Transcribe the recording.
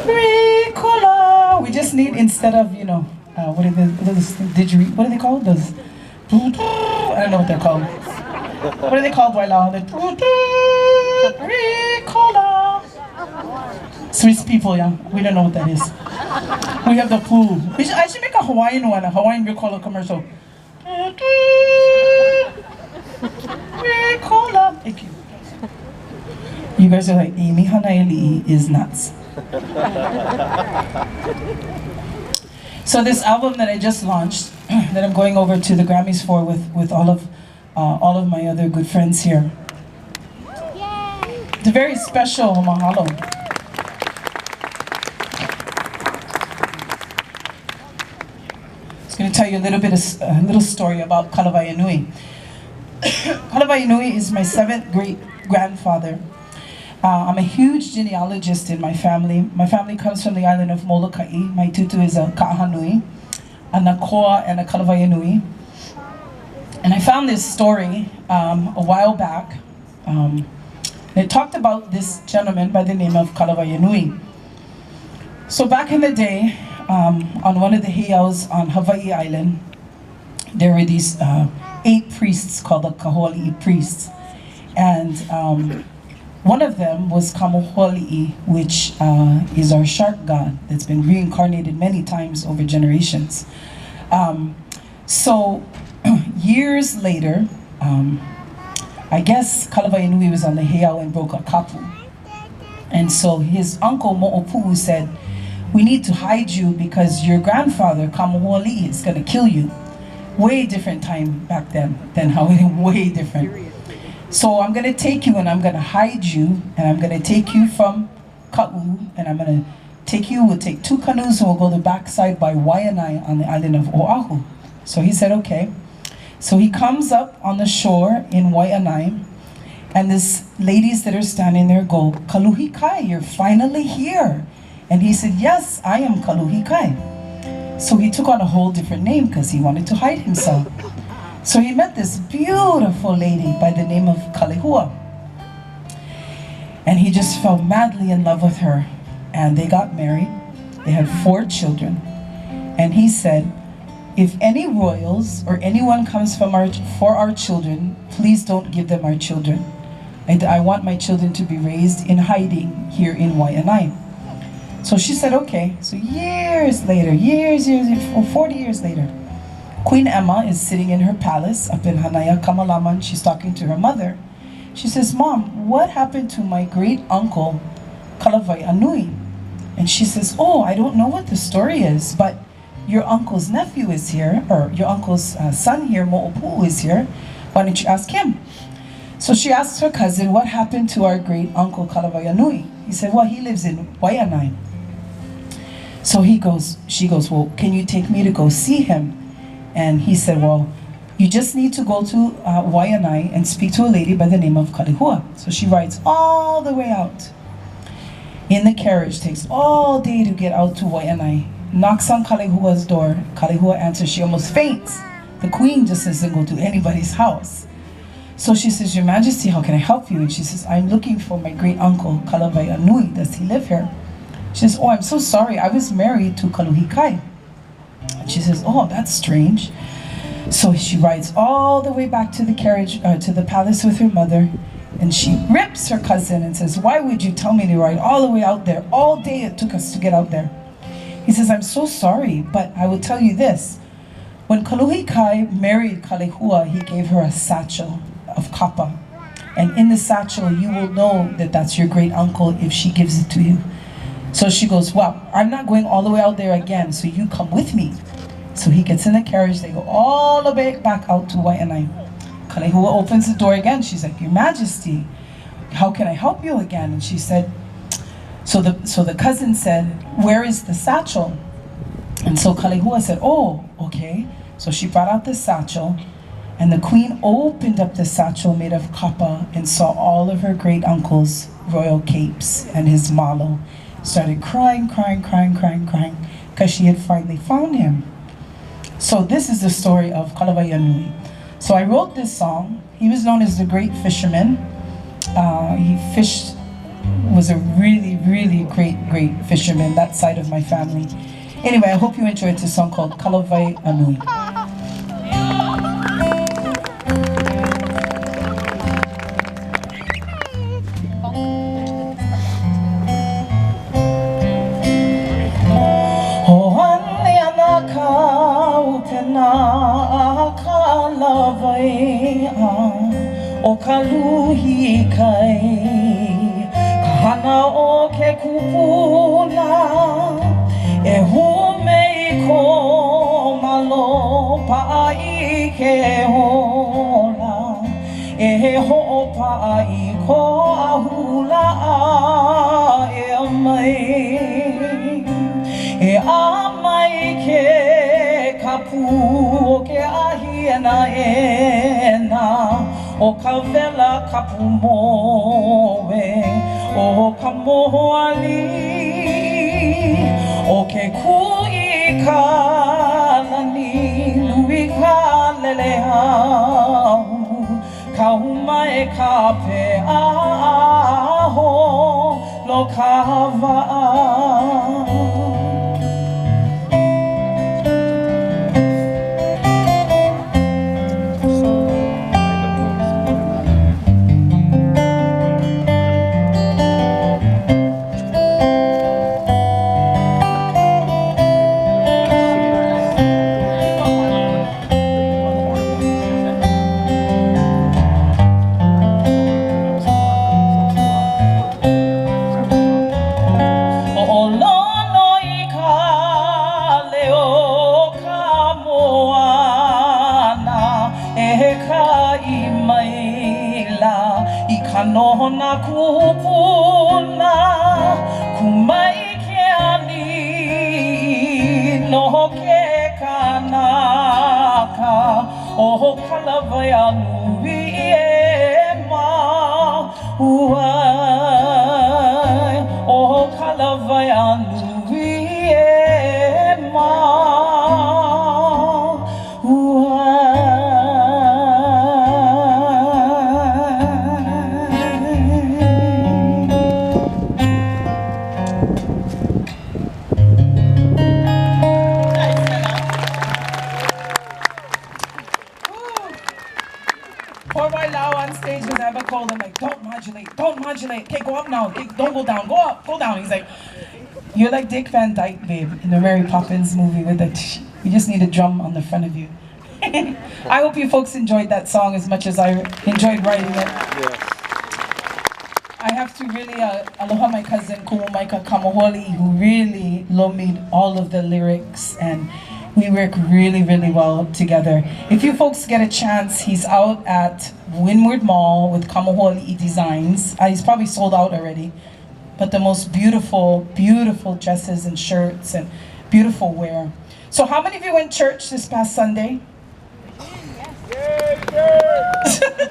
Ricola. We just need, instead of, you know, what are what are they called? Those, I don't know what they're called. What are they called, Wailau? Ricola. Swiss people, yeah. We don't know what that is. We have the pool. I should make a Hawaiian one, a Hawaiian Ricola commercial. Ricola. Thank you. You guys are like, Amy Hanaialiʻi is nuts. So this album that I just launched, that I'm going over to the Grammys for with all of my other good friends here. It's a very special mahalo. I'm going to tell you a little story about Kalawaiʻanui. Kalawaiʻanui is my 7th great grandfather. I'm a huge genealogist in my family. My family comes from the island of Molokai. My tutu is a Kaʻanui, a Nakoa, and a Kalawaiʻanui. And I found this story a while back. And it talked about this gentleman by the name of Kalawaiʻanui. So back in the day, on one of the heiaus on Hawaii Island, there were these 8 priests called the Kahoaliʻi priests. And one of them was Kamohoaliʻi, which is our shark god that's been reincarnated many times over generations. So years later, I guess Kalawaiʻanui was on the heiau and broke a kapu. And so his uncle Mo'opu'u said, we need to hide you because your grandfather, Kamohoaliʻi, is going to kill you. Way different time back then than how it way different. So I'm going to take you and I'm going to hide you, and I'm going to take you from Ka'u, and I'm going to take you, we'll take 2 canoes and we'll go the backside by Waianae on the island of Oahu. So he said, okay. So he comes up on the shore in Waianae, and these ladies that are standing there go, Kaluhikai, you're finally here. And he said, yes, I am Kaluhikai. So he took on a whole different name because he wanted to hide himself. So he met this beautiful lady by the name of Kalehua. And he just fell madly in love with her. And they got married. They had 4 children. And he said, if any royals or anyone comes for our children, please don't give them our children. I want my children to be raised in hiding here in Waianae. So she said, okay. So years later, 40 years later, Queen Emma is sitting in her palace up in Hanaialiʻi. She's talking to her mother. She says, Mom, what happened to my great uncle Kalawaiʻanui? And she says, oh, I don't know what the story is, but your uncle's nephew is here, or your uncle's son here, Mo'opu'u, is here. Why don't you ask him? So she asks her cousin, what happened to our great uncle Kalawaiʻanui? He said, well, he lives in Waianae. So she goes, well, can you take me to go see him? And he said, well, you just need to go to Waianae and speak to a lady by the name of Kalehua. So she rides all the way out in the carriage, takes all day to get out to Waianae, knocks on Kalehua's door. Kalehua answers, she almost faints. The queen just doesn't go to anybody's house. So she says, Your Majesty, how can I help you? And she says, I'm looking for my great uncle Kalawaiʻanui. Does he live here? She says, oh, I'm so sorry. I was married to Kaluhikai. And she says, oh, that's strange. So she rides all the way back to the carriage, to the palace with her mother, and she rips her cousin and says, why would you tell me to ride all the way out there? All day it took us to get out there. He says, I'm so sorry, but I will tell you this. When Kaluhikai married Kalehua, he gave her a satchel of kapa. And in the satchel, you will know that that's your great uncle if she gives it to you. So she goes, well, I'm not going all the way out there again, so you come with me. So he gets in the carriage, they go all the way back out to Waianae. Kalehua opens the door again. She's like, Your Majesty, how can I help you again? And she said, so the cousin said, where is the satchel? And so Kalehua said, oh, okay. So she brought out the satchel, and the queen opened up the satchel made of kapa and saw all of her great uncle's royal capes and his malo. Started crying, because she had finally found him. So this is the story of Kalawaiʻanui. So I wrote this song. He was known as the Great Fisherman. He fished was a really, really great fisherman, that side of my family. Anyway, I hope you enjoyed this song called Kalawaiʻanui. O ka luhi kai ka hana o ke kupuna e hume I ko malo pa I ke hola e hoʻopa I ko ahula a e mai e amai ke kapu o ke ahiena o ka vela kapu moe o ka mohoali o ke kui ka lani lui ka lele hau ka huma e ka pe aho lo ka waa Nohona kupuna kumai ke ani no ke kanaka o Kalawaiʻanui e ma uai o Kalawaiʻanui e ma Poor Wailau on stage, because I ever called him like, don't modulate, okay, go up now, don't go down, go up, go down. He's like, you're like Dick Van Dyke, babe, in the Mary Poppins movie with the you just need a drum on the front of you. I hope you folks enjoyed that song as much as I enjoyed writing it. Yes. I have to really aloha my cousin Kumumaika Kamoholi, who really lomied all of the lyrics, and we work really well together. If you folks get a chance, he's out at Windward Mall with Kamoholiʻi Designs. He's probably sold out already, but the most beautiful dresses and shirts and beautiful wear. So how many of you went to church this past Sunday? Yes.